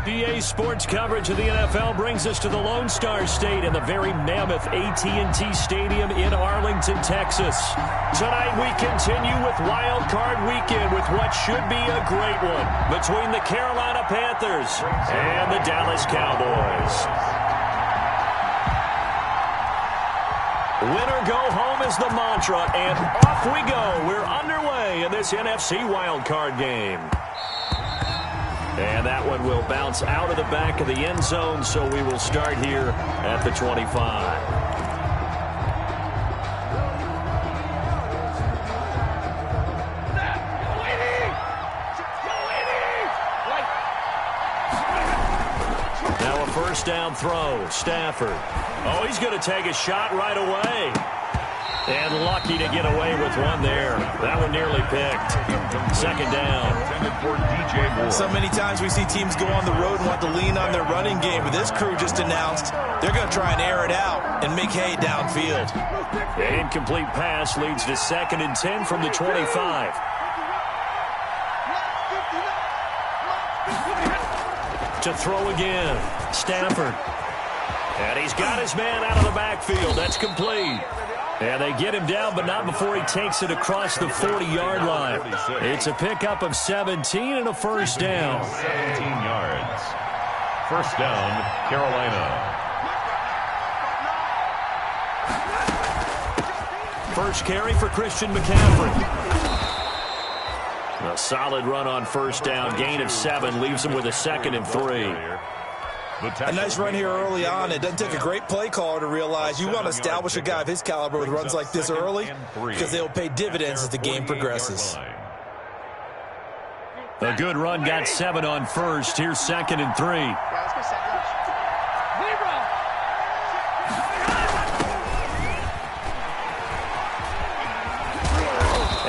EA Sports coverage of the NFL brings us to the Lone Star State and the very mammoth AT&T Stadium in Arlington, Texas. Tonight we continue with Wild Card Weekend with what should be a great one between the Carolina Panthers and the Dallas Cowboys. Winner go home is the mantra, and off we go. We're underway in this NFC Wild Card game. And that one will bounce out of the back of the end zone, so we will start here at the 25. Now a first down throw. Stafford. Oh, he's going to take a shot right away. And lucky to get away with one there. That one nearly picked. Second down. So many times we see teams go on the road and want to lean on their running game, but this crew just announced they're going to try and air it out and make hay downfield. The incomplete pass leads to 2nd and 10 from the 25. To throw again. Stafford. And he's got his man out of the backfield. That's complete. And they get him down, but not before he takes it across the 40-yard line. It's a pickup of 17 and a first down. 17 yards. First down, Carolina. First carry for Christian McCaffrey. A solid run on first down. Gain of 7 leaves him with a 2nd and 3. A nice run here early on. It doesn't take a great play caller to realize you want to establish a guy of his caliber with runs like this early because they'll pay dividends as the game progresses. A good run got 7 on first. Here's 2nd and 3.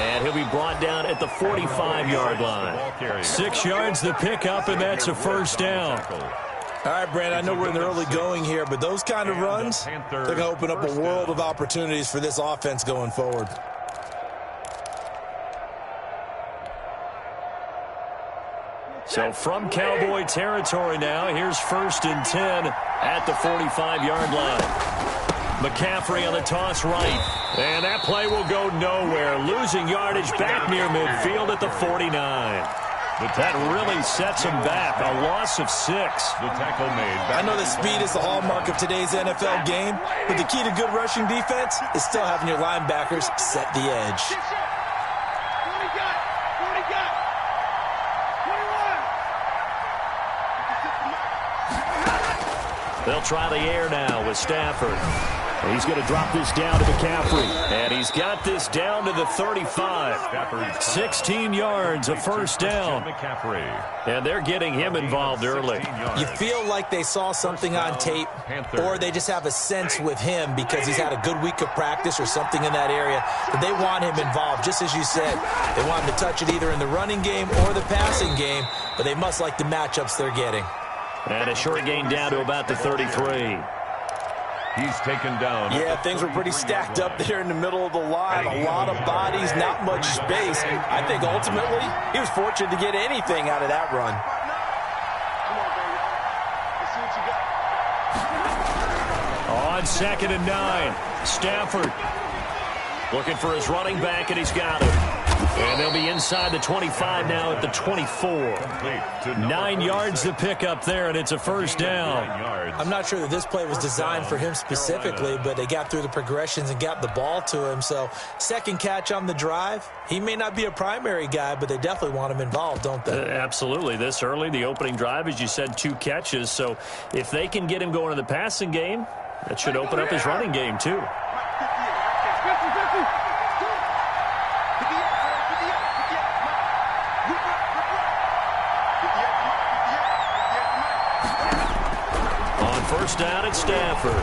And he'll be brought down at the 45-yard line. 6 yards the pickup, and that's a first down. All right, Brandon, I know we're in the early going here, but those kind of runs, they're going to open up a world of opportunities for this offense going forward. So from Cowboy territory now, here's 1st and 10 at the 45-yard line. McCaffrey on the toss right. And that play will go nowhere. Losing yardage back near midfield at the 49. That really sets him back. A loss of 6. The tackle made. I know that speed is the hallmark of today's NFL game, but the key to good rushing defense is still having your linebackers set the edge. They'll try the air now with Stafford. He's going to drop this down to McCaffrey. And he's got this down to the 35. 16 yards, a first down. And they're getting him involved early. You feel like they saw something on tape, or they just have a sense with him because he's had a good week of practice or something in that area that they want him involved. Just as you said, they want him to touch it either in the running game or the passing game, but they must like the matchups they're getting. And a short gain down to about the 33. He's taken down. Yeah, things were pretty stacked up there in the middle of the line. A lot of bodies, not much space. I think ultimately he was fortunate to get anything out of that run. On 2nd and 9, Stafford looking for his running back, and he's got him. And they'll be inside the 25 now at the 24. 9 yards to pick up there, and it's a first down. I'm not sure that this play was designed for him specifically, but they got through the progressions and got the ball to him. So second catch on the drive. He may not be a primary guy, but they definitely want him involved, don't they? Absolutely. This early, the opening drive, as you said, 2 catches. So if they can get him going in the passing game, that should open up his running game too. First down at Stafford.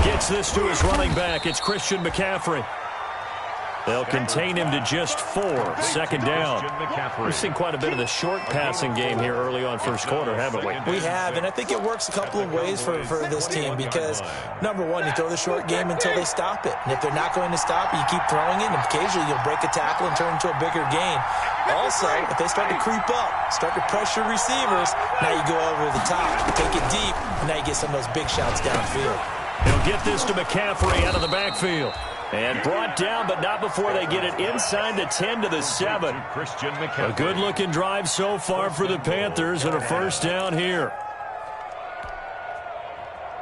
Gets this to his running back. It's Christian McCaffrey. They'll contain him to just 4. Second down. We've seen quite a bit of the short passing game here early on first quarter, haven't we? We have, and I think it works a couple of ways for this team because, number one, you throw the short game until they stop it. And if they're not going to stop it, you keep throwing it, and occasionally you'll break a tackle and turn into a bigger gain. Also, if they start to creep up, start to pressure receivers, now you go over the top, take it deep, and now you get some of those big shots downfield. He'll get this to McCaffrey out of the backfield. And brought down, but not before they get it inside the 10 to the 7. A good-looking drive so far for the Panthers and a first down here.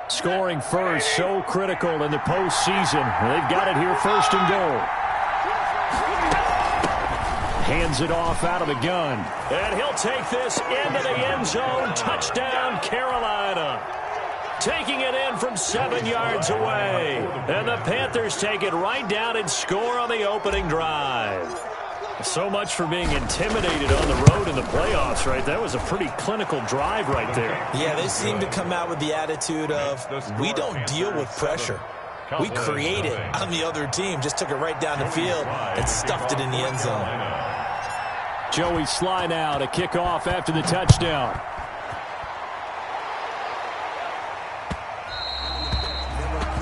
Scoring first, so critical in the postseason. They've got it here first and goal. Hands it off out of the gun. And he'll take this into the end zone. Touchdown, Carolina. Taking it in from 7 yards away. And the Panthers take it right down and score on the opening drive. So much for being intimidated on the road in the playoffs, right? That was a pretty clinical drive right there. Yeah, they seem to come out with the attitude of, we don't deal with pressure. We create it on the other team. Just took it right down the field and stuffed it in the end zone. Joey Sly now to kick off after the touchdown.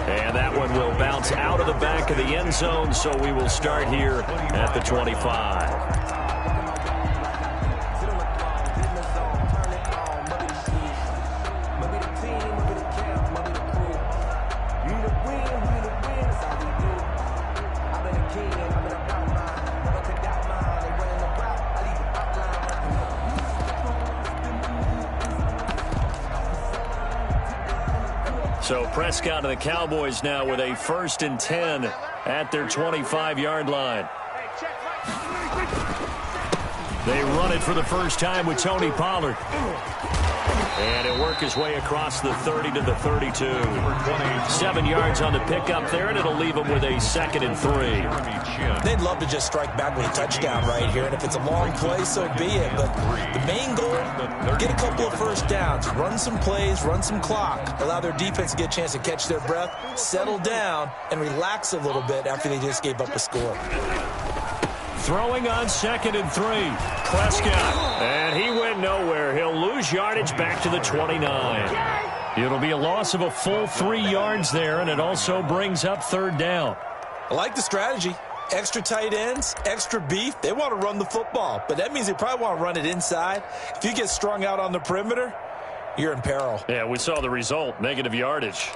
And that one will bounce out of the back of the end zone, so we will start here at the 25. So Prescott and the Cowboys now with a 1st and 10 at their 25-yard line. They run it for the first time with Tony Pollard. And he'll work his way across the 30 to the 32. 7 yards on the pickup there, and it'll leave him with a 2nd and 3. They'd love to just strike back with a touchdown right here, and if it's a long play, so be it. But the main goal, get a couple of first downs, run some plays, run some clock, allow their defense to get a chance to catch their breath, settle down, and relax a little bit after they just gave up a score. Throwing on 2nd and 3. Prescott. And he went nowhere. He'll lose yardage back to the 29. It'll be a loss of a full 3 yards there, and it also brings up 3rd down. I like the strategy. Extra tight ends, extra beef. They want to run the football, but that means they probably want to run it inside. If you get strung out on the perimeter, you're in peril. Yeah, we saw the result. Negative yardage.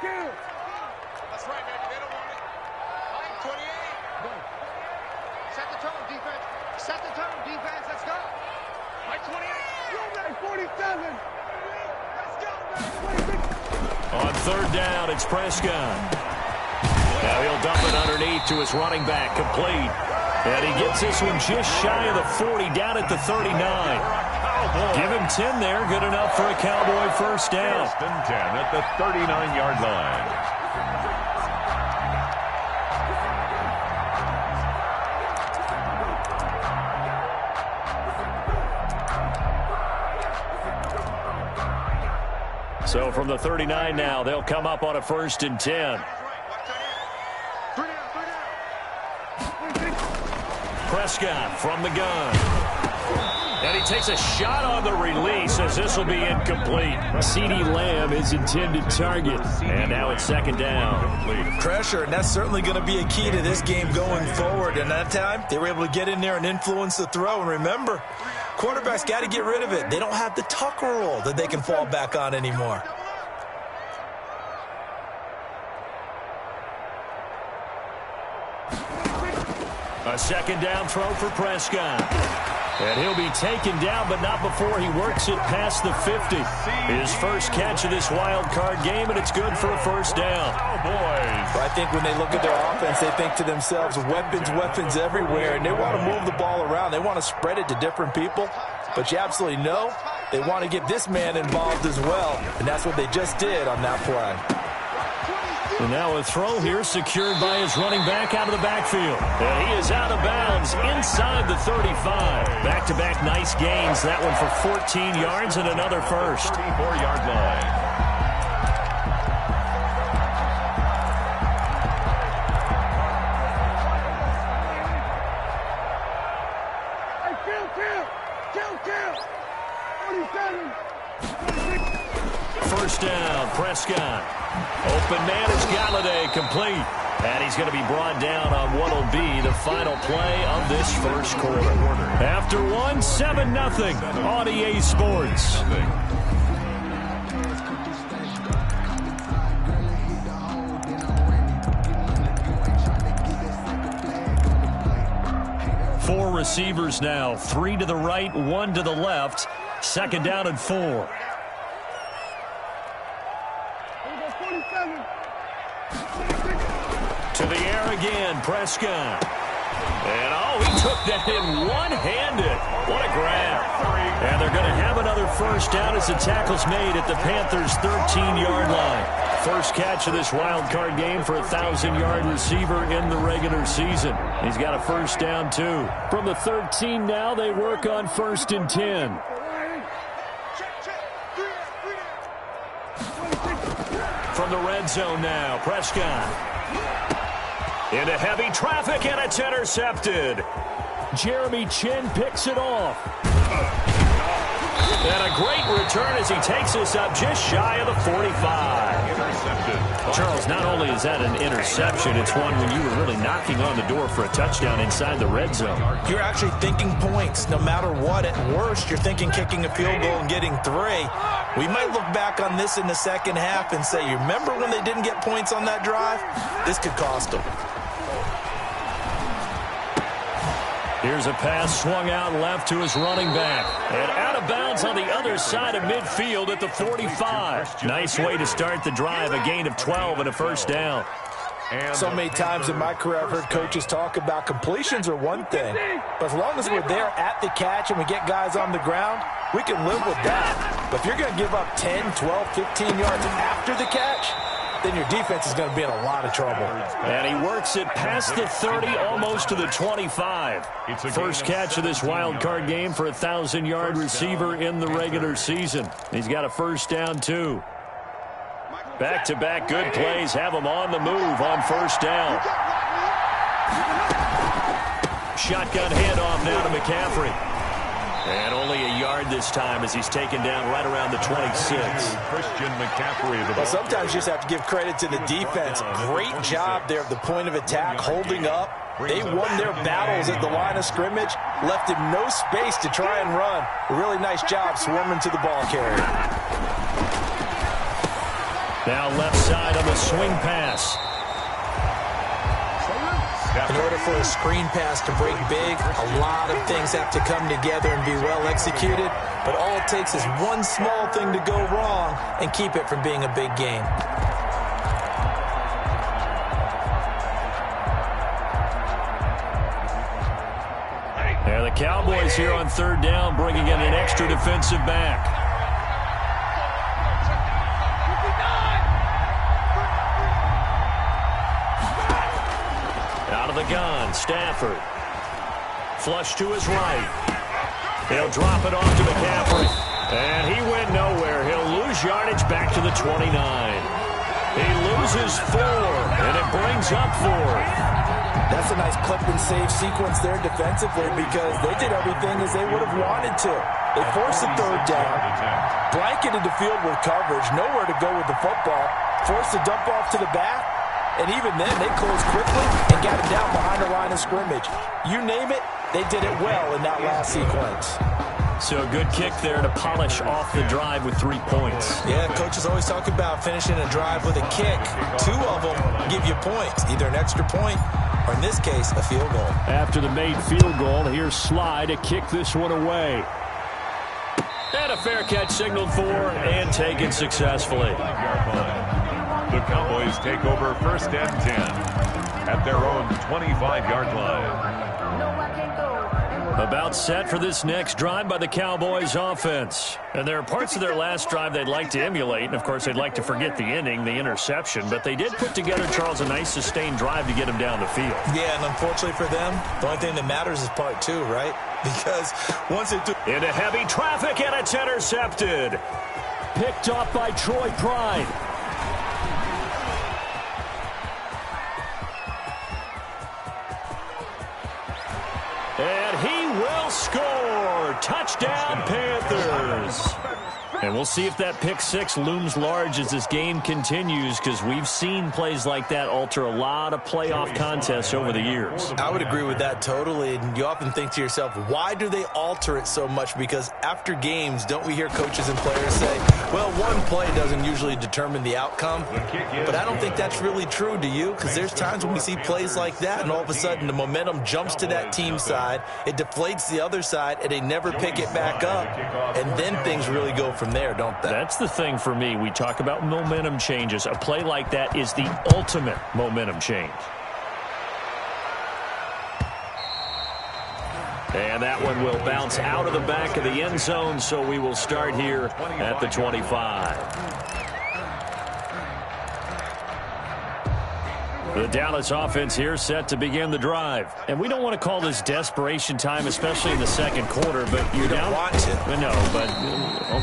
That's right, baby. They don't want it. Line 28. Set the tone, defense. Set the tone, defense. Let's go. Line 28. You're back 47. Let's go, man. 26. On 3rd down, it's Prescott. Now he'll dump it underneath to his running back, complete. And he gets this one just shy of the 40, down at the 39. Give him 10 there, good enough for a Cowboy first down. 1st and 10 at the 39-yard line. So from the 39 now, they'll come up on a 1st and 10. Prescott from the gun. And he takes a shot on the release as this will be incomplete. CeeDee Lamb, his intended target. And now it's 2nd down. Pressure, and that's certainly going to be a key to this game going forward. And that time, they were able to get in there and influence the throw. And remember, quarterbacks got to get rid of it. They don't have the Tucker rule that they can fall back on anymore. A 2nd down throw for Prescott. And he'll be taken down, but not before he works it past the 50. His first catch of this wild card game, and it's good for a first down. I think when they look at their offense, they think to themselves, weapons everywhere, and they want to move the ball around. They want to spread it to different people. But you absolutely know they want to get this man involved as well, and that's what they just did on that play. And now a throw here secured by his running back out of the backfield. And he is out of bounds inside the 35. Back-to-back nice gains. That one for 14 yards and another first. 34-yard line. First down, Prescott. Open man is Galladay, complete. And he's going to be brought down on what will be the final play of this first quarter. After one, 7-0 on EA Sports. Four receivers now, 3 to the right, 1 to the left. Second down and 4. To the air again, Prescott. And, he took that in one-handed. What a grab. And they're going to have another first down as the tackle's made at the Panthers' 13-yard line. First catch of this wild card game for a 1,000-yard receiver in the regular season. He's got a first down, too. From the 13 now, they work on 1st and 10. From the red zone now, Prescott. Into heavy traffic, and it's intercepted. Jeremy Chin picks it off. And a great return as he takes us up just shy of the 45. Intercepted. Charles, not only is that an interception, it's one when you were really knocking on the door for a touchdown inside the red zone. You're actually thinking points. No matter what, at worst, you're thinking kicking a field goal and getting 3. We might look back on this in the second half and say, you remember when they didn't get points on that drive? This could cost them. Here's a pass swung out left to his running back. And out of bounds on the other side of midfield at the 45. Nice way to start the drive. A gain of 12 and a first down. So many times in my career, I've heard coaches talk about completions are one thing. But as long as we're there at the catch and we get guys on the ground, we can live with that. But if you're going to give up 10, 12, 15 yards after the catch, then your defense is going to be in a lot of trouble. And he works it past the 30, almost to the 25. First catch of this wild card game for a 1,000-yard receiver in the regular season. He's got a first down, too. Back-to-back good plays have him on the move on first down. Shotgun handoff now to McCaffrey. And only a yard this time as he's taken down right around the 26. Christian McCaffrey. Well, sometimes you just have to give credit to the defense. Great job there at the point of attack, holding up. They won their battles at the line of scrimmage, left him no space to try and run. A really nice job swarming to the ball carrier. Now left side on the swing pass. In order for a screen pass to break big, a lot of things have to come together and be well executed. But all it takes is one small thing to go wrong and keep it from being a big game. And the Cowboys here on third down, bringing in an extra defensive back. Out of the gun, Stafford. Flush to his right. He'll drop it off to McCaffrey. And he went nowhere. He'll lose yardage back to the 29. He loses 4, and it brings up 4. That's a nice clip and save sequence there defensively because they did everything as they would have wanted to. They forced the third down, blanketed the field with coverage, nowhere to go with the football, forced the dump off to the back, and even then they closed quickly and got him down behind the line of scrimmage. You name it, they did it well in that last sequence. So a good kick there to polish off the drive with 3 points. Yeah, coaches always talk about finishing a drive with a kick. 2 of them give you points, either an extra point or, in this case, a field goal. After the made field goal, here's Sly to kick this one away. And a fair catch signaled for and taken successfully. The Cowboys take over 1st and 10 at their own 25-yard line. About set for this next drive by the Cowboys offense. And there are parts of their last drive they'd like to emulate. And, of course, they'd like to forget the inning, the interception. But they did put together, Charles, a nice sustained drive to get him down the field. Yeah, and unfortunately for them, the only thing that matters is part two, right? Because once it... Into heavy traffic, and it's intercepted. Picked off by Troy Pride. And he will score. Touchdown, Panthers. And we'll see if that pick six looms large as this game continues, because we've seen plays like that alter a lot of playoff contests over the years. I would agree with that totally. And you often think to yourself, why do they alter it so much? Because after games, don't we hear coaches and players say, well, one play doesn't usually determine the outcome. But I don't think that's really true, do you? Because there's times when we see plays like that, and all of a sudden the momentum jumps to that team side, it deflates the other side, and they never pick it back up. And then things really go from there, don't they? That's the thing for me. We talk about momentum changes. A play like that is the ultimate momentum change. And that one will bounce out of the back of the end zone, so we will start here at the 25. The Dallas offense here set to begin the drive. And we don't want to call this desperation time, especially in the second quarter, but you're down. Don't want to. No, but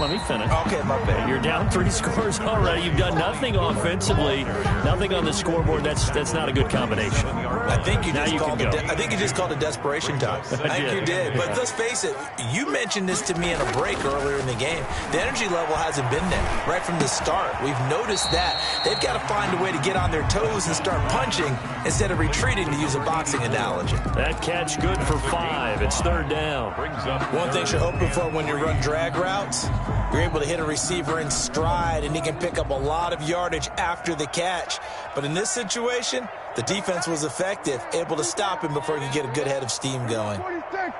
let me finish. Okay, my bad. You're down 3 scores already. You've done nothing offensively, nothing on the scoreboard. That's not a good combination. I think you just called it desperation time. I think you did. But let's face it, you mentioned this to me in a break earlier in the game. The energy level hasn't been there right from the start. We've noticed that. They've got to find a way to get on their toes and start punching instead of retreating, to use a boxing analogy. That catch good for 5. It's third down. One thing you're hoping for when you run drag routes, you're able to hit a receiver in stride, and he can pick up a lot of yardage after the catch. But in this situation, the defense was effective, able to stop him before he could get a good head of steam going. 46.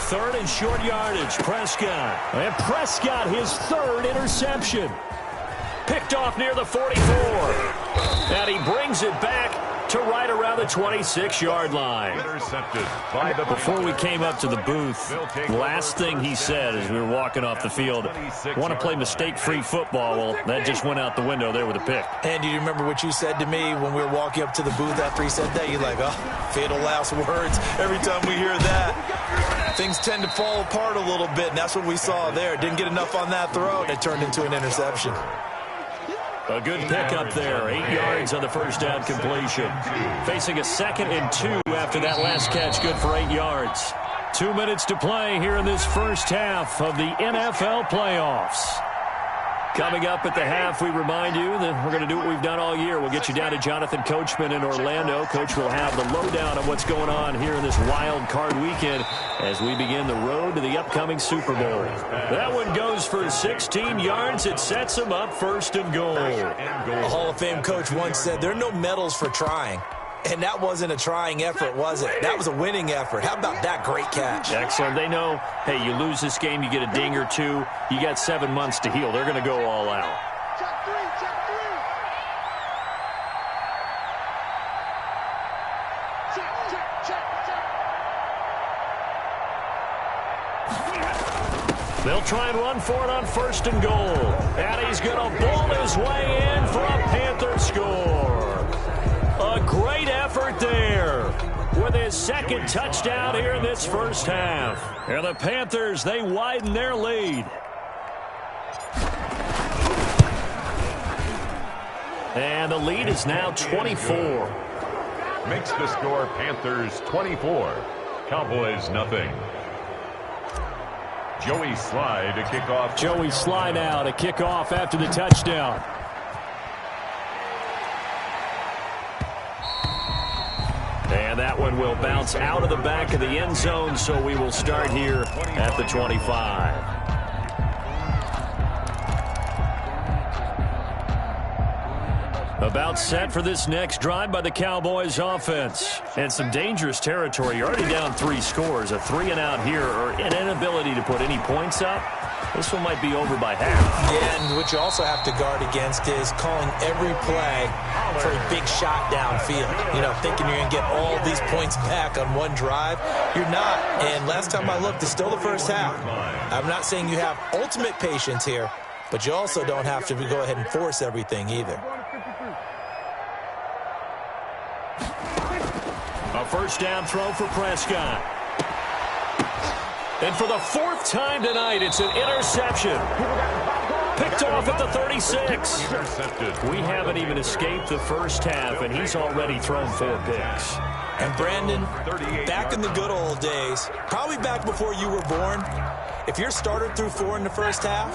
Third and short yardage, Prescott. And Prescott, his third interception. Picked off near the 44. And he brings it back to right around the 26-yard line. Intercepted. Before we came up to the booth, last thing he said as we were walking off the field, want to play mistake-free football. Well, that just went out the window there with a pick. And do you remember what you said to me when we were walking up to the booth after he said that? You're like, oh, fatal last words. Every time we hear that, things tend to fall apart a little bit, and that's what we saw there. Didn't get enough on that throw, and it turned into an interception. A good pickup there. 8 yards on the first down completion. Facing a 2nd and 2 after that last catch. Good for 8 yards. 2 minutes to play here in this first half of the NFL playoffs. Coming up at the half, we remind you that we're going to do what we've done all year. We'll get you down to Jonathan Coachman in Orlando. Coach will have the lowdown on what's going on here in this wild card weekend as we begin the road to the upcoming Super Bowl. That one goes for 16 yards. It sets them up first and goal. A Hall of Fame coach once said, there are no medals for trying. And that wasn't a trying effort, was it? That was a winning effort. How about that great catch? Excellent. They know, hey, you lose this game, you get a ding or two. You got 7 months to heal. They're going to go all out. Check three. Check. They'll try and run for it on first and goal. And he's going to ball his way in for a Panther score. A great effort there with his 2nd touchdown here in this first half. And the Panthers, they widen their lead. And the lead is now 24. Makes the score Panthers 24. Cowboys nothing. Joey Sly to kick off. Joey Sly now to kick off after the touchdown. And that one will bounce out of the back of the end zone, so we will start here at the 25. About set for this next drive by the Cowboys offense. And some dangerous territory. You're already down 3 scores. A 3-and-out here, or an inability to put any points up. This one might be over by half. Yeah, and what you also have to guard against is calling every play for a big shot downfield. You know, thinking you're going to get all these points back on one drive. You're not. And last time I looked, it's still the first half. I'm not saying you have ultimate patience here, but you also don't have to go ahead and force everything either. A first down throw for Prescott. And for the 4th time tonight, it's an interception. Picked off at the 36. We haven't even escaped the first half, and he's already thrown 4 picks. And Brandon, back in the good old days, probably back before you were born, if your starter threw 4 in the first half,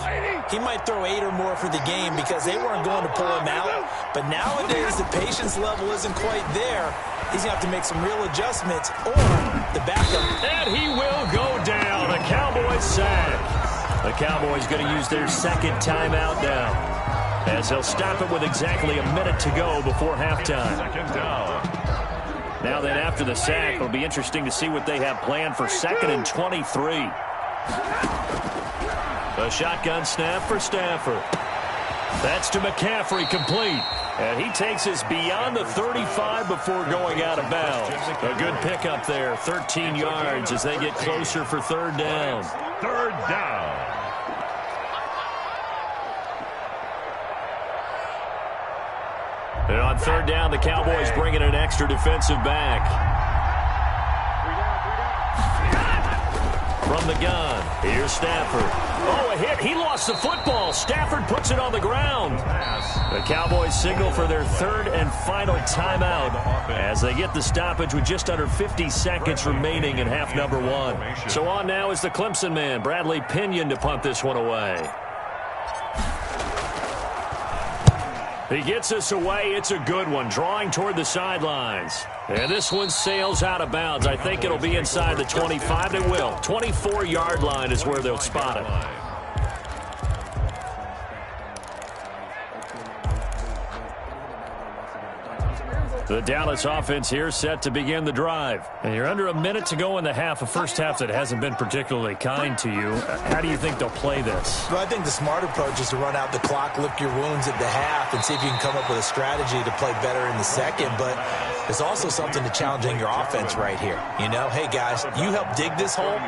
he might throw 8 or more for the game because they weren't going to pull him out. But nowadays, the patience level isn't quite there. He's going to have to make some real adjustments or the backup. And he will go down. A Cowboys sack. The Cowboys going to use their 2nd timeout now, as they'll stop it with exactly a minute to go before halftime. 2nd down. Now then, after the sack, it'll be interesting to see what they have planned for 2nd and 23. The shotgun snap for Stafford. That's to McCaffrey, complete. And he takes us beyond the 35 before going out of bounds. A good pickup there, 13 yards as they get closer for 3rd down. 3rd down. And on 3rd down, the Cowboys bring in an extra defensive back. From the gun, here's Stafford. Oh, a hit. He lost the football. Stafford puts it on the ground. The Cowboys signal for their 3rd and final timeout as they get the stoppage with just under 50 seconds remaining in half number 1. So on now is the Clemson man, Bradley Pinion, to punt this one away. He gets us away. It's a good one, drawing toward the sidelines. And this one sails out of bounds. I think it'll be inside the 25. It will. 24-yard line is where they'll spot it. The Dallas offense here set to begin the drive. And you're under a minute to go in the half, a first half that hasn't been particularly kind to you. How do you think they'll play this? Well, I think the smart approach is to run out the clock, lick your wounds at the half, and see if you can come up with a strategy to play better in the second. But there's also something to challenging your offense right here. You know, hey, guys, you help dig this hole.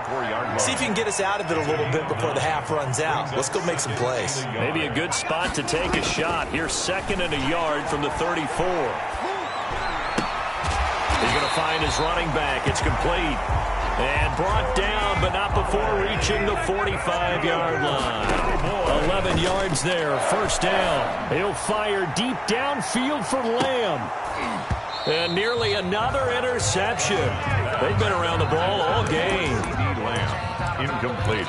See if you can get us out of it a little bit before the half runs out. Let's go make some plays. Maybe a good spot to take a shot. Here's 2nd and a yard from the 34. He's going to find his running back. It's complete. And brought down, but not before reaching the 45-yard line. 11 yards there, 1st down. He'll fire deep downfield for Lamb. And nearly another interception. They've been around the ball all game. Lamb, incomplete.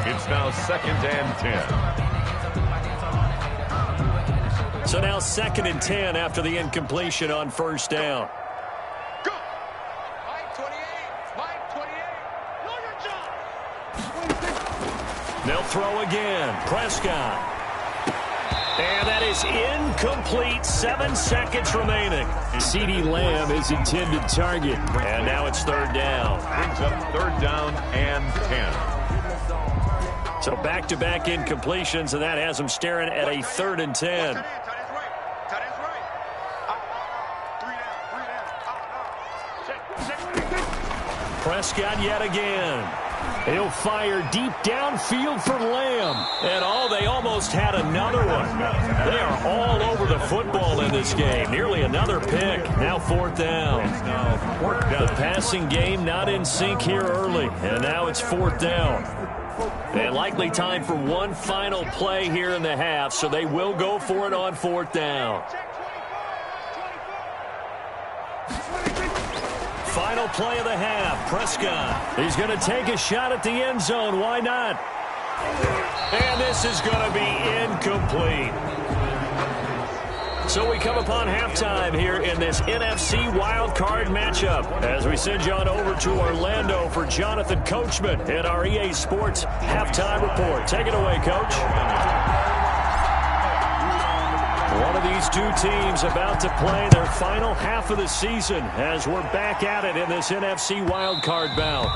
It's now 2nd and 10. So now 2nd and 10 after the incompletion on 1st down. They'll throw again. Prescott. And that is incomplete. 7 seconds remaining. CeeDee Lamb is intended target. And now it's 3rd down. Brings up 3rd down and 10. So back-to-back incompletions, and that has him staring at a 3rd and 10. Prescott yet again. He'll fire deep downfield for Lamb. And they almost had another one. They are all over the football in this game. Nearly another pick. Now 4th down. The passing game not in sync here early. And now it's 4th down. And likely time for one final play here in the half. So they will go for it on 4th down. Final play of the half. Prescott. He's going to take a shot at the end zone. Why not? And this is going to be incomplete. So we come upon halftime here in this NFC wildcard matchup as we send you on over to Orlando for Jonathan Coachman in our EA Sports Halftime Report. Take it away, Coach. One of the These two teams about to play their final half of the season as we're back at it in this NFC wildcard bout.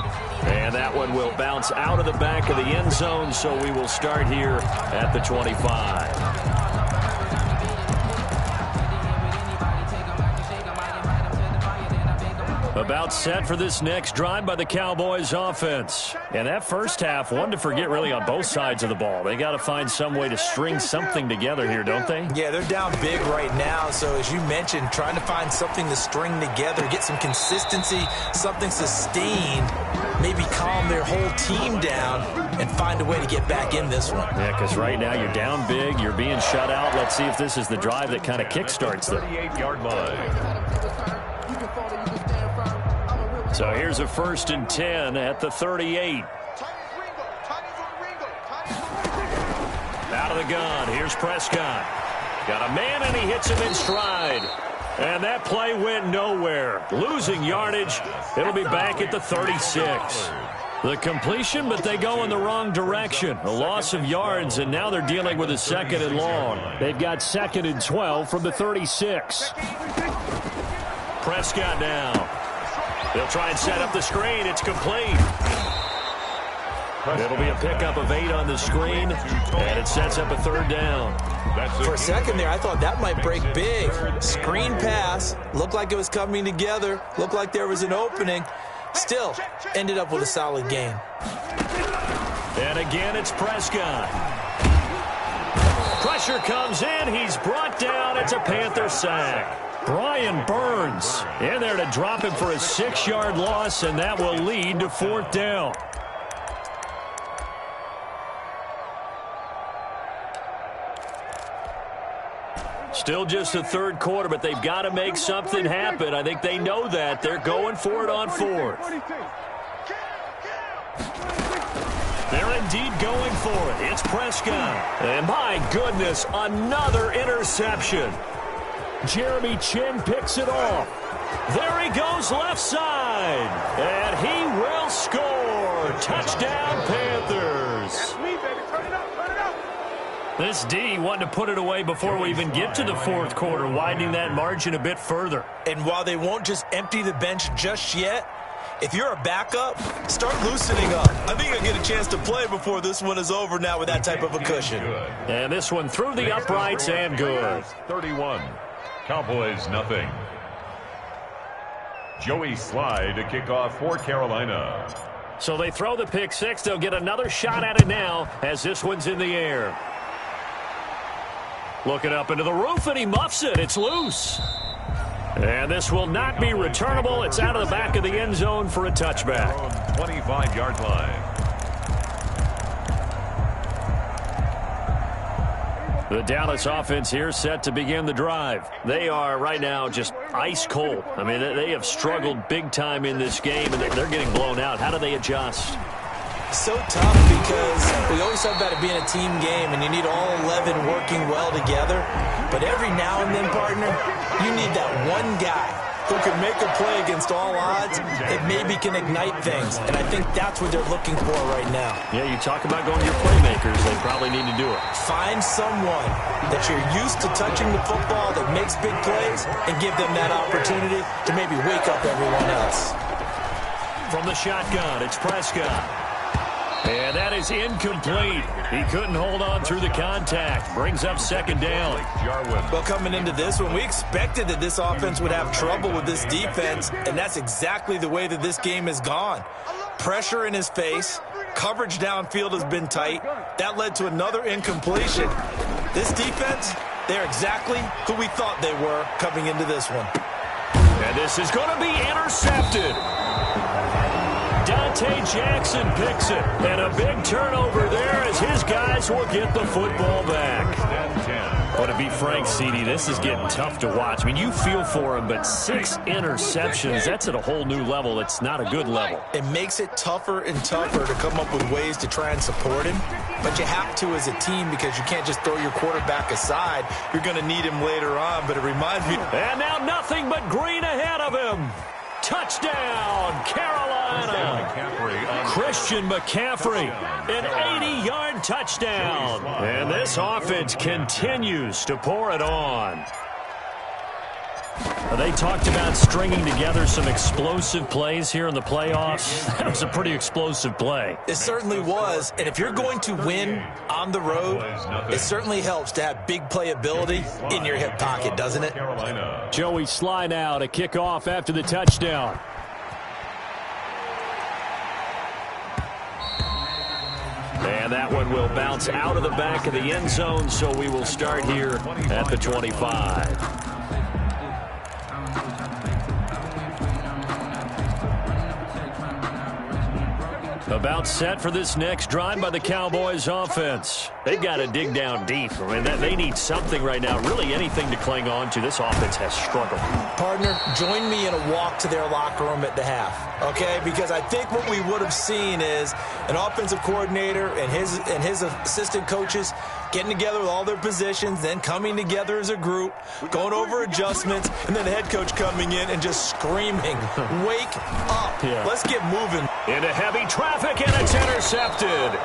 And that one will bounce out of the back of the end zone, so we will start here at the 25. About set for this next drive by the Cowboys offense. And that first half, one to forget really on both sides of the ball. They got to find some way to string something together here, don't they? Yeah, they're down big right now. So as you mentioned, trying to find something to string together, get some consistency, something sustained, maybe calm their whole team down and find a way to get back in this one. Yeah, because right now you're down big, you're being shut out. Let's see if this is the drive that kind of kickstarts them. 38-yard line. So here's a 1st and 10 at the 38. Out of the gun. Here's Prescott. Got a man, and he hits him in stride. And that play went nowhere. Losing yardage. It'll be back at the 36. The completion, but they go in the wrong direction. A loss of yards, and now they're dealing with a 2nd and long. They've got 2nd and 12 from the 36. Prescott now. They'll try and set up the screen. It's complete. It'll be a pickup of 8 on the screen, and it sets up a 3rd down. For a second there, I thought that might break big. Screen pass. Looked like it was coming together. Looked like there was an opening. Still, ended up with a solid game. And again, it's Prescott. Pressure comes in. He's brought down. It's a Panther sack. Brian Burns in there to drop him for a 6-yard loss, and that will lead to 4th down. Still just the 3rd quarter, but they've got to make something happen. I think they know that. They're going for it on 4th. They're indeed going for it. It's Prescott. And my goodness, another interception. Jeremy Chin picks it off. There he goes left side. And he will score. Touchdown, Panthers. This D wanting to put it away before we even get to the 4th quarter, widening that margin a bit further. And while they won't just empty the bench just yet, if you're a backup, start loosening up. I think you'll get a chance to play before this one is over now with that type of a cushion. And this one through the uprights and good. 31. Cowboys, nothing. Joey Slye to kick off for Carolina. So they throw the pick 6. They'll get another shot at it now as this one's in the air. Looking up into the roof, and he muffs it. It's loose. And this will not be returnable. It's out of the back of the end zone for a touchback. 25-yard line. The Dallas offense here set to begin the drive. They are right now just ice cold. I mean, they have struggled big time in this game, and they're getting blown out. How do they adjust? So tough because we always talk about it being a team game, and you need all 11 working well together. But every now and then, partner, you need that one guy who can make a play against all odds that maybe can ignite things. And I think that's what they're looking for right now. Yeah, you talk about going to your playmakers. They probably need to do it. Find someone that you're used to touching the football that makes big plays and give them that opportunity to maybe wake up everyone else. From the shotgun, it's Prescott. And that is incomplete. He couldn't hold on through the contact. Brings up 2nd down. Well, coming into this one, we expected that this offense would have trouble with this defense, and that's exactly the way that this game has gone. Pressure in his face. Coverage downfield has been tight. That led to another incompletion. This defense, they're exactly who we thought they were coming into this one. And this is going to be intercepted. Dante Jackson picks it, and a big turnover there as his guys will get the football back. But to be frank, CD, this is getting tough to watch. I mean, you feel for him, but 6 interceptions, that's at a whole new level. It's not a good level. It makes it tougher and tougher to come up with ways to try and support him, but you have to as a team because you can't just throw your quarterback aside. You're going to need him later on, but it reminds me. And now nothing but green ahead of him. Touchdown, Carolina! Christian McCaffrey, an 80-yard touchdown. And this offense continues to pour it on. They talked about stringing together some explosive plays here in the playoffs. That was a pretty explosive play. It certainly was. And if you're going to win on the road, it certainly helps to have big playability in your hip pocket, doesn't it? Joey Sly now to kick off after the touchdown. And that one will bounce out of the back of the end zone, so we will start here at the 25. About set for this next drive by the Cowboys offense. They've got to dig down deep. I mean, they need something right now, really anything to cling on to. This offense has struggled. Partner, join me in a walk to their locker room at the half, okay? Because I think what we would have seen is an offensive coordinator and his assistant coaches getting together with all their positions, then coming together as a group, going over adjustments, and then the head coach coming in and just screaming, wake up. Yeah. Let's get moving. Into heavy traffic, and it's intercepted.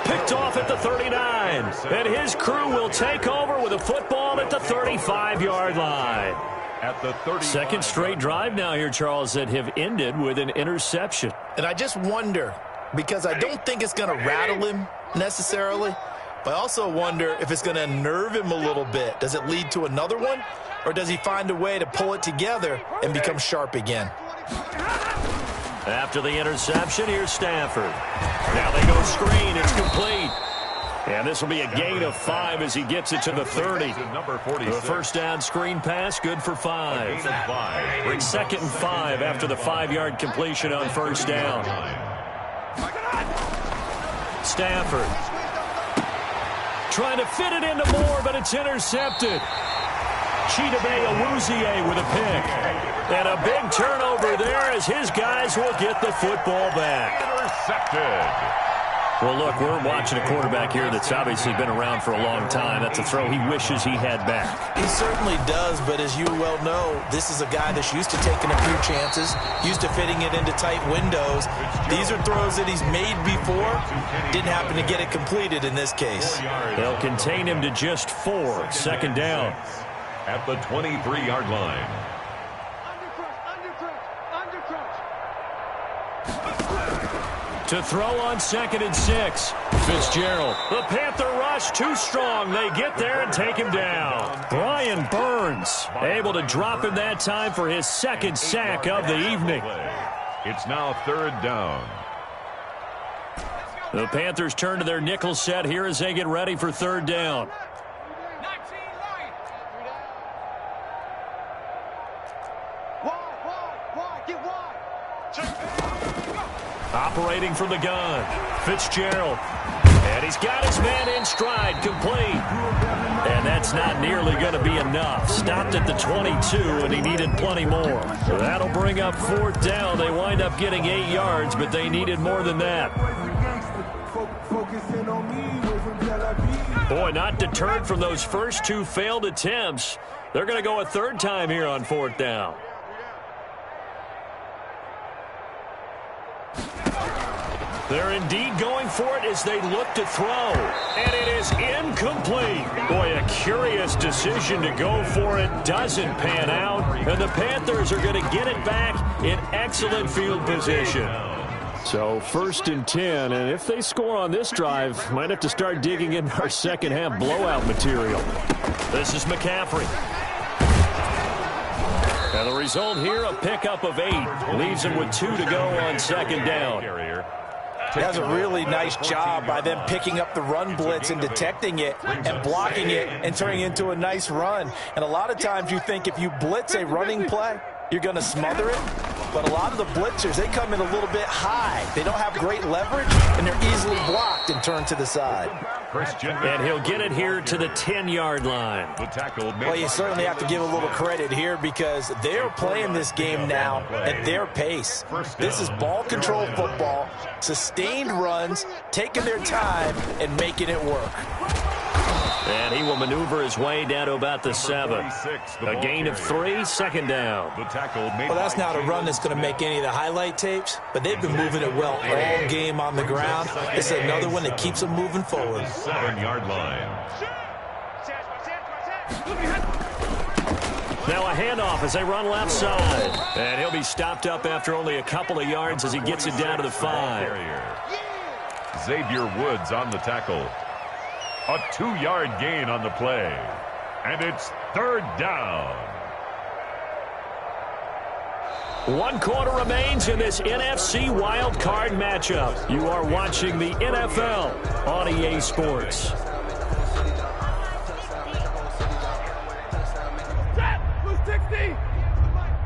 Picked off at the 39. And his crew will take over with a football at the 35-yard line. At the 30. Second straight drive now here, Charles, that have ended with an interception. And I just wonder, because I don't think it's going to rattle him necessarily, but I also wonder if it's going to unnerve him a little bit. Does it lead to another one, or does he find a way to pull it together and become sharp again? After the interception, here's Stafford. Now they go screen. It's complete. And this will be a gain of 5 as he gets it to the 30. The first down screen pass, good for 5. Brings 2nd and 5 after the 5-yard completion on first down. Stafford trying to fit it into Moore, but it's intercepted. Chidobe Awuzie with a pick. And a big turnover there as his guys will get the football back. Intercepted. Well, look, we're watching a quarterback here that's obviously been around for a long time. That's a throw he wishes he had back. He certainly does, but as you well know, this is a guy that's used to taking a few chances, used to fitting it into tight windows. These are throws that he's made before. Didn't happen to get it completed in this case. They'll contain him to just 4. Second down. At the 23-yard line. To throw on 2nd and 6. Fitzgerald. The Panther rush too strong. They get there and take him down. Brian Burns able to drop him that time for his 2nd sack of the evening. It's now 3rd down. The Panthers turn to their nickel set here as they get ready for 3rd down. Operating from the gun, Fitzgerald. And he's got his man in stride, complete. And that's not nearly going to be enough. Stopped at the 22, and he needed plenty more. That'll bring up 4th down. They wind up getting 8 yards, but they needed more than that. Boy, not deterred from those first 2 failed attempts. They're going to go a 3rd time here on 4th down. They're indeed going for it as they look to throw. And it is incomplete. Boy, a curious decision to go for it. Doesn't pan out. And the Panthers are going to get it back in excellent field position. So 1st and 10. And if they score on this drive, might have to start digging into our second half blowout material. This is McCaffrey. And the result here, a pickup of 8. Leaves him with 2 to go on 2nd down. That's a really nice job by them picking up the run blitz and detecting it and blocking it and turning it into a nice run. And a lot of times you think if you blitz a running play, you're going to smother it. But a lot of the blitzers, they come in a little bit high. They don't have great leverage, and they're easily blocked and turned to the side. And he'll get it here to the 10-yard line. Well, you certainly have to give a little credit here because they're playing this game now at their pace. This is ball control football, sustained runs, taking their time, and making it work. And he will maneuver his way down to about the 7. A gain of 3, 2nd down. Well, that's not a run that's going to make any of the highlight tapes, but they've been moving it well all game on the ground. It's another one that keeps them moving forward. 7-yard line. Now a handoff as they run left side. And he'll be stopped up after only a couple of yards as he gets it down to the 5. Xavier Woods on the tackle. A 2-yard gain on the play. And it's 3rd down. 1 quarter remains in this NFC Wild Card matchup. You are watching the NFL on EA Sports.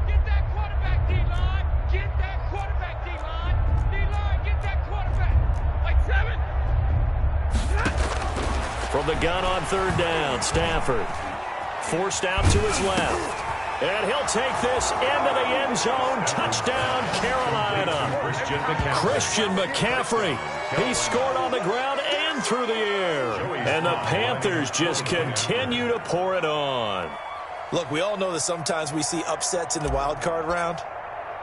Get that quarterback, D-line. Get that quarterback, D-line. D-line, get that quarterback. Like 7. From the gun on 3rd down, Stafford forced out to his left. And he'll take this into the end zone. Touchdown, Carolina. Christian McCaffrey. He scored on the ground and through the air. And the Panthers just continue to pour it on. Look, we all know that sometimes we see upsets in the wild card round,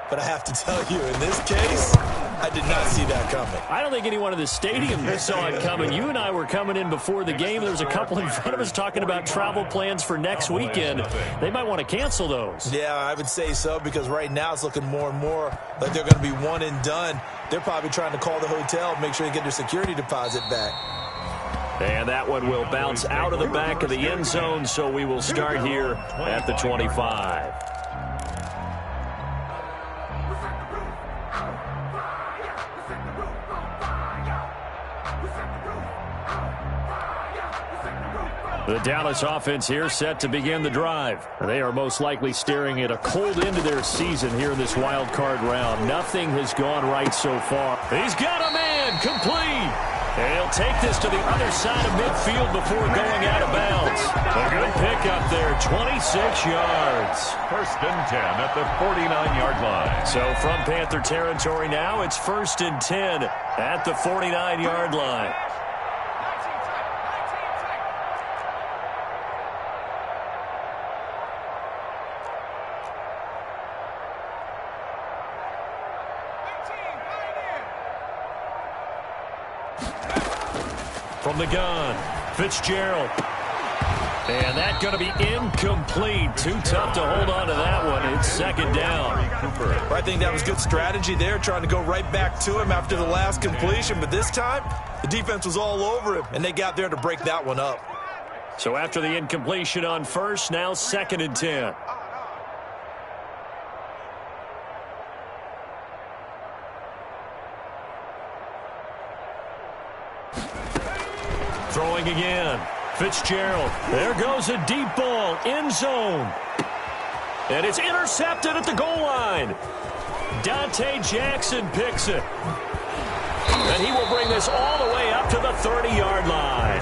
but I have to tell you, in this case, I did not see that coming. I don't think anyone in the stadium saw it coming. You and I were coming in before the game. There was a couple in front of us talking about travel plans for next weekend. They might want to cancel those. Yeah, I would say so, because right now it's looking more and more like they're going to be one and done. They're probably trying to call the hotel, make sure they get their security deposit back. And that one will bounce out of the back of the end zone, so we will start here at the 25. The Dallas offense here set to begin the drive. They are most likely staring at a cold end to their season here in this wild card round. Nothing has gone right so far. He's got a man, complete. And he'll take this to the other side of midfield before going out of bounds. A good pickup there, 26 yards. 1st and 10 at the 49-yard line. So from Panther territory now, it's 1st and 10 at the 49-yard line. From the gun, Fitzgerald. And that's going to be incomplete. Too tough to hold on to that one. It's 2nd down. I think that was good strategy there, trying to go right back to him after the last completion. But this time, the defense was all over him, and they got there to break that one up. So after the incompletion on 1st, now 2nd and 10. Throwing again. Fitzgerald. There goes a deep ball. End zone. And it's intercepted at the goal line. Dante Jackson picks it. And he will bring this all the way up to the 30-yard line.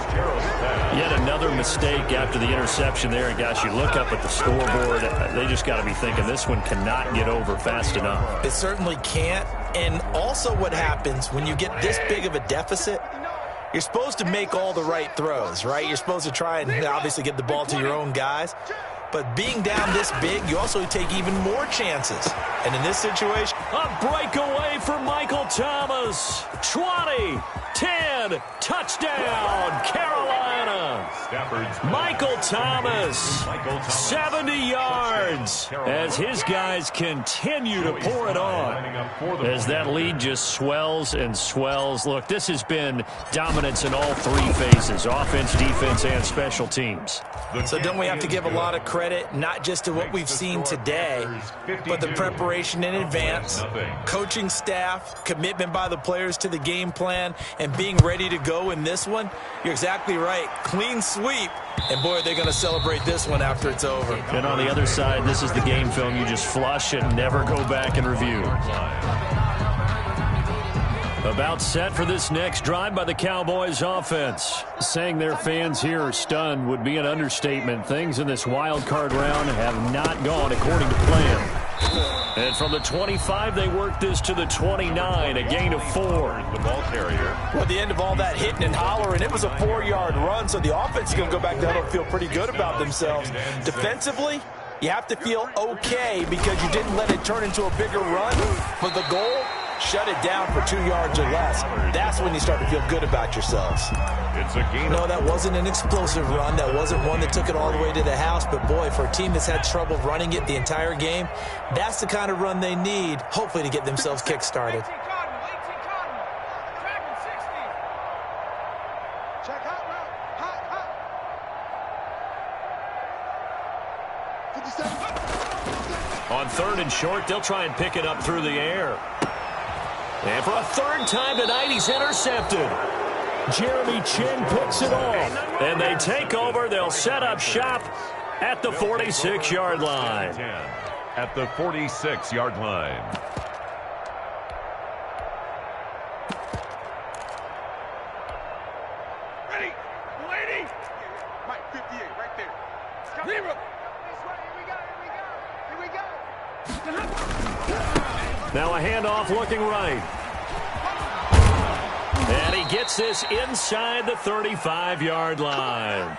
Yet another mistake after the interception there. And, gosh, you look up at the scoreboard. They just got to be thinking this one cannot get over fast enough. It certainly can't. And also what happens when you get this big of a deficit, you're supposed to make all the right throws, right? You're supposed to try and obviously get the ball to your own guys. But being down this big, you also take even more chances. And in this situation, a breakaway for Michael Thomas. 20, 10, touchdown, Carolina. Michael Thomas, 70 yards as his guys continue to pour it on. As that lead just swells and swells. Look, this has been dominance in all 3 phases, offense, defense, and special teams. So don't we have to give a lot of credit, not just to what we've seen today, but the preparation in advance, coaching staff, commitment by the players to the game plan, and being ready to go in this one? You're exactly right. Clean sweep. And, boy, they're going to celebrate this one after it's over. And on the other side, this is the game film you just flush and never go back and review. About set for this next drive by the Cowboys offense. Saying their fans here are stunned would be an understatement. Things in this wild card round have not gone according to plan. And from the 25, they work this to the 29, a gain of 4. The ball carrier. Well, at the end of all that hitting and hollering, it was a 4-yard run, so the offense is going to go back down and feel pretty good about themselves. Defensively, you have to feel okay because you didn't let it turn into a bigger run. But the goal, shut it down for 2 yards or less. That's when you start to feel good about yourselves. It's a gain. No, that wasn't an explosive run. That wasn't one that took it all the way to the house. But, boy, for a team that's had trouble running it the entire game, that's the kind of run they need, hopefully, to get themselves kick-started. On 3rd and short, they'll try and pick it up through the air. And for a 3rd time tonight, he's intercepted. Jeremy Chin picks it off. And they take over. They'll set up shop at the 46-yard line. At the 46-yard line. Ready? Lady? Mike, 58, right there. Zero. Here we go. Now a handoff looking right. And he gets this inside the 35-yard line.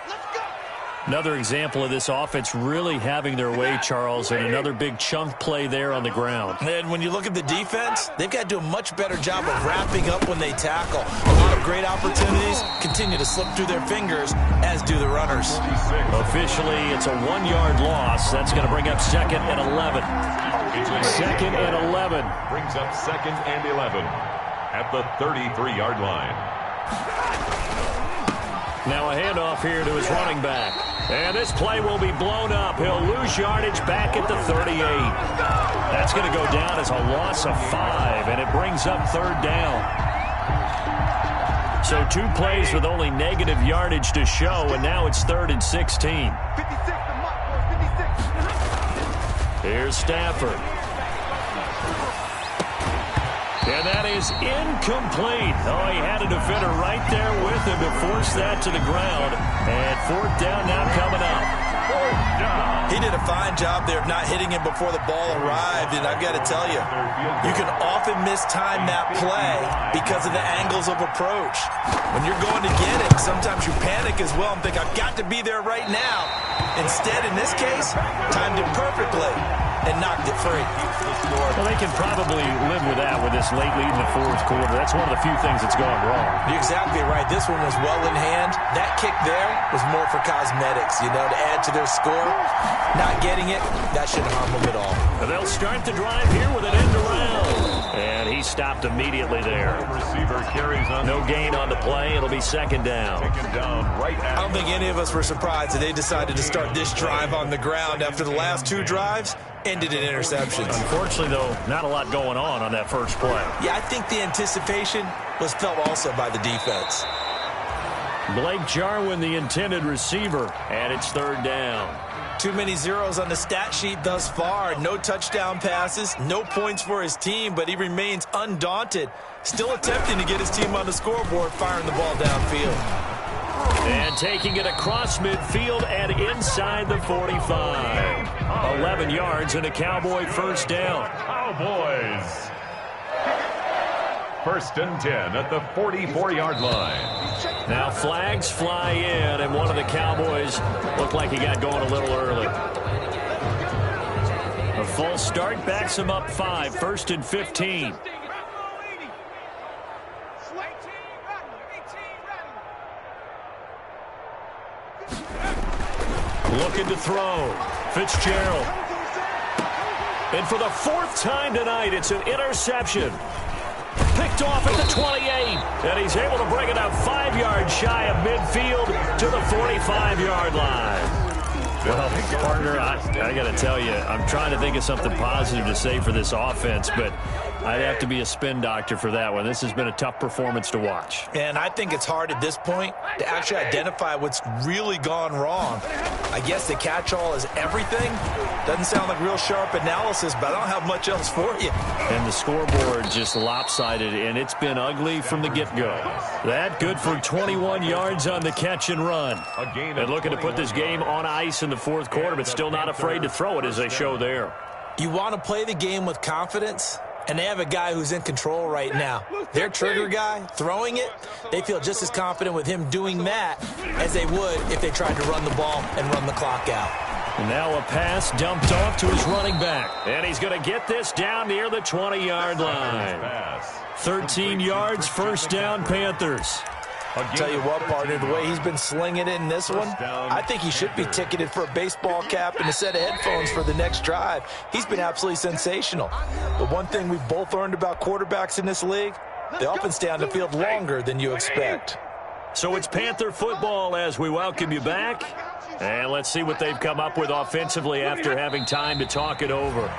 Another example of this offense really having their way, Charles, and another big chunk play there on the ground. And when you look at the defense, they've got to do a much better job of wrapping up when they tackle. A lot of great opportunities continue to slip through their fingers, as do the runners. Officially, it's a 1-yard loss. That's going to bring up 2nd and 11. 2nd and 11. Brings up 2nd and 11 at the 33-yard line. Now a handoff here to his running back. And this play will be blown up. He'll lose yardage back at the 38. That's going to go down as a loss of 5, and it brings up 3rd down. So 2 plays with only negative yardage to show, and now it's 3rd and 16. Here's Stafford. And that is incomplete. Oh, he had a defender right there with him to force that to the ground. And 4th down now coming up. He did a fine job there of not hitting him before the ball arrived. And I've got to tell you, you can often mistime that play because of the angles of approach. When you're going to get it, sometimes you panic as well and think, I've got to be there right now. Instead, in this case, timed it perfectly and knocked it free. Well, they can probably live with that with this late lead in the 4th quarter. That's one of the few things that's gone wrong. You're exactly right. This one was well in hand. That kick there was more for cosmetics, to add to their score. Not getting it, that shouldn't harm them at all. And they'll start the drive here with an end around. And he stopped immediately there. Receiver carries on. No gain on the play. It'll be 2nd down. Taken down right at. I don't think any of us were surprised that they decided to start this drive on the ground after the last 2 drives ended in interceptions. Unfortunately, though, not a lot going on that first play. Yeah, I think the anticipation was felt also by the defense. Blake Jarwin, the intended receiver, and it's 3rd down. Too many zeros on the stat sheet thus far. No touchdown passes, no points for his team, but he remains undaunted. Still attempting to get his team on the scoreboard, firing the ball downfield. And taking it across midfield and inside the 45. 11 yards and a Cowboy 1st down. Cowboys. 1st and 10 at the 44-yard line. Now flags fly in, and one of the Cowboys looked like he got going a little early. A full start backs him up 5, 1st and 15. Looking to throw. Fitzgerald. And for the 4th time tonight, it's an interception. Picked off at the 28. And he's able to bring it up 5 yards shy of midfield to the 45-yard line. Well, partner, I got to tell you, I'm trying to think of something positive to say for this offense, but I'd have to be a spin doctor for that one. This has been a tough performance to watch. And I think it's hard at this point to actually identify what's really gone wrong. I guess the catch-all is everything. Doesn't sound like real sharp analysis, but I don't have much else for you. And the scoreboard just lopsided, and it's been ugly from the get-go. That good for 21 yards on the catch and run. And looking to put this game on ice in the 4th quarter, but still not afraid to throw it as they show there. You want to play the game with confidence, and they have a guy who's in control right now. Their trigger guy, throwing it, they feel just as confident with him doing that as they would if they tried to run the ball and run the clock out. And now a pass dumped off to his running back. And he's going to get this down near the 20-yard line. 13 yards, first down, Panthers. I'll tell you what, partner, the way he's been slinging it in this one, I think he should be ticketed for a baseball cap and a set of headphones for the next drive. He's been absolutely sensational. But one thing we've both learned about quarterbacks in this league, they often stay on the field longer than you expect. So it's Panther football as we welcome you back. And let's see what they've come up with offensively after having time to talk it over.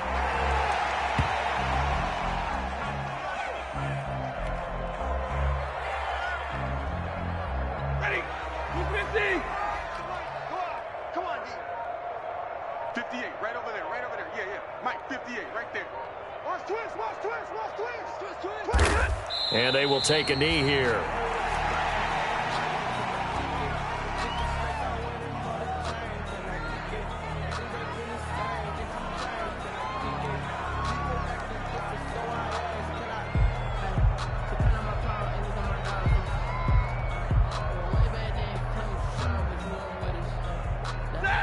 And they will take a knee here.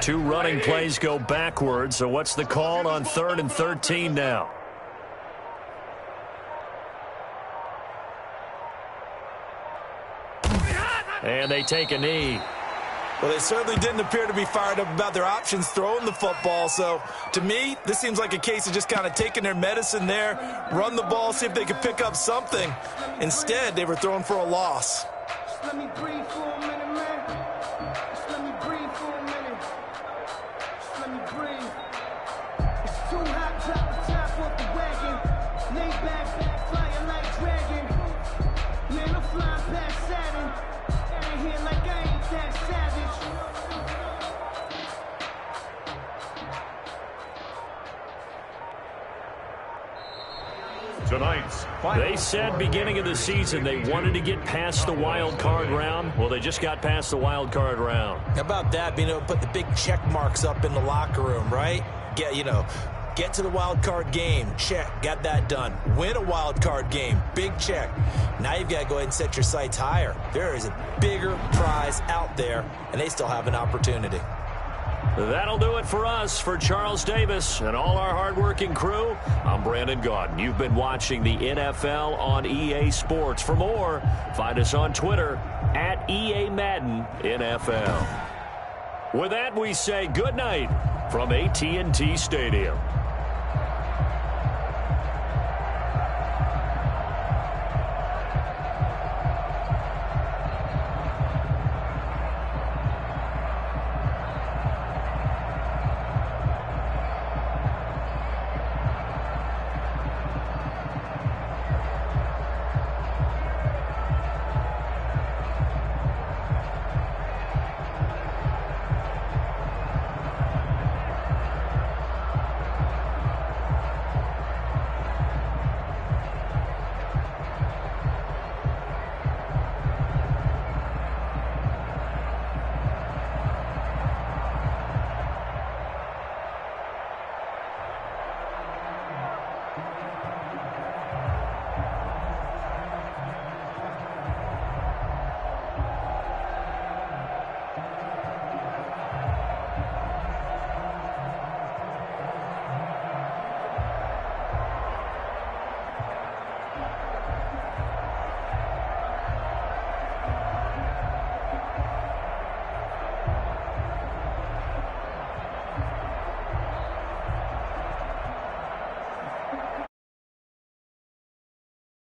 Two running plays go backwards, so what's the call on 3rd and 13 now? And they take a knee. Well, they certainly didn't appear to be fired up about their options throwing the football. So, to me, this seems like a case of just kind of taking their medicine there, run the ball, see if they could pick up something. Instead, they were throwing for a loss. Just let me breathe for a minute, man. Just let me breathe for a minute. Just let me breathe. It's too hot, drop the top off the wagon. Lay back, fire like dragon. Man, I'm flying past Saturn. I ain't here like I ain't that savage. Tonight's They said beginning of the season they wanted to get past the wild card round. Well, they just got past the wild card round. How about that, being able to put the big check marks up in the locker room, right? Get to the wild card game. Check. Got that done. Win a wild card game. Big check. Now you've got to go ahead and set your sights higher. There is a bigger prize out there, and they still have an opportunity. That'll do it for us. For Charles Davis and all our hardworking crew, I'm Brandon Gaudin. You've been watching the NFL on EA Sports. For more, find us on Twitter at EA Madden NFL. With that, we say good night from AT&T Stadium.